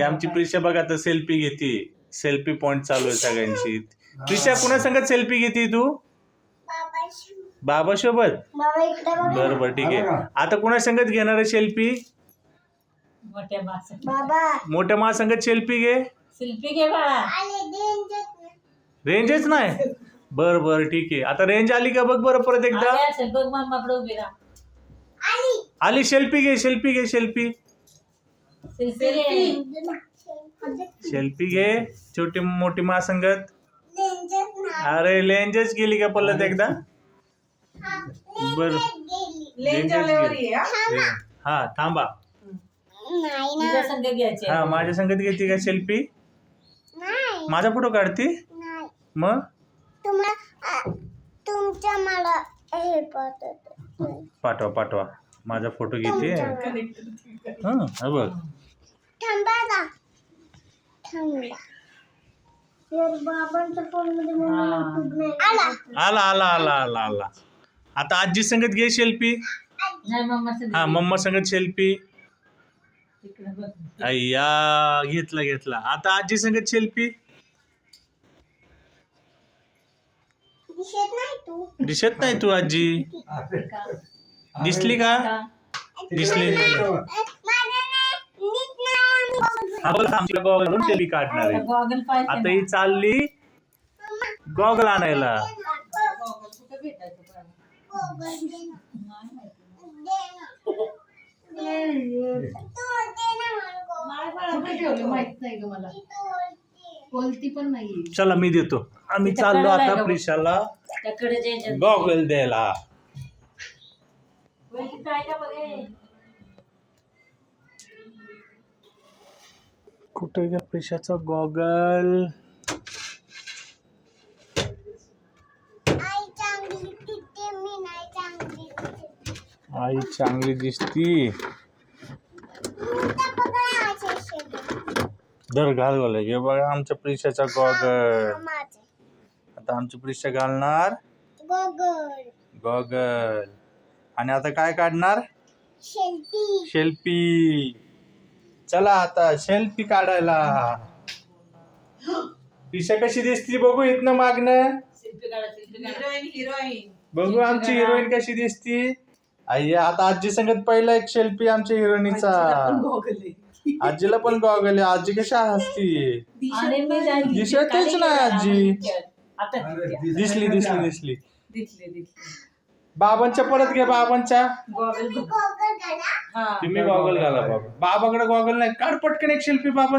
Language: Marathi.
आमची प्रिशा बघा आता सेल्फी घेते. सेल्फी पॉइंट चालू आहे सगळ्यांची. प्रिशा कुणा संगत सेल्फी घेते तू? बाबा सोबत. बरोबर ठीक आहे. आता कुणा संगत घेणार आहे सेल्फी? मोठ्या मा संगत सेल्फी घे. सेल्फी घे बाळा. रेंजच नाही. बर बर ठीक आहे. आता रेंज आली का बघ बरं परत एकदा. बघ मम्माकडे उभी राहा. आली. सेल्फी घे. सेल्फी घे. सेल्फी घे. छोटी मोठी मा संगत. अरे लेंजच गेली का परत एकदा. बर हा थांबा. हा माझ्या संगत घेते का सेल्फी? माझा फोटो काढते मग तुमच्या मला हे पाठवा माझा फोटो घेते. हा बघ आला. आता आजी संगत घे सेल्फी. हा मम्मा संगत सेल्फी. अय्या घेतला. आता आजी संगत सेल्फी. दिसत नाही तू आजी. दिसली का? दिसली गॉगल सेल्फी काढणार आहे. आता ही चालली गॉगल आणायला. चला मी देतो. आम्ही चाललो आता प्रिशाला गॉगल द्यायला. कुठे ग प्रिशाचा गॉगल? आई चांगली दिसती. दर घाल हे बघा आमच्या प्रिशाचा गॉगल. आता आमची प्रिशा घालणार गॉगल. आणि आता काय काढणार? सेल्फी. चला आता सेल्फी काढायला. प्रिशा कशी दिसती बघू इथनं मागणं. बघू आमची हिरोईन कशी दिसती. अय्या आता आजी संगत पहिला एक सेल्फी आमच्या हिरोईनीचा. आजीला पण गॉगल आहे. आजी कशा हसती. दिसतच नाही आजी. दिसली. बाबांच्या परत घे. बाबांच्या तुम्ही गॉगल घाला. बाबाकडे गॉगल नाही. काढ पटकन एक सेल्फी बाबा.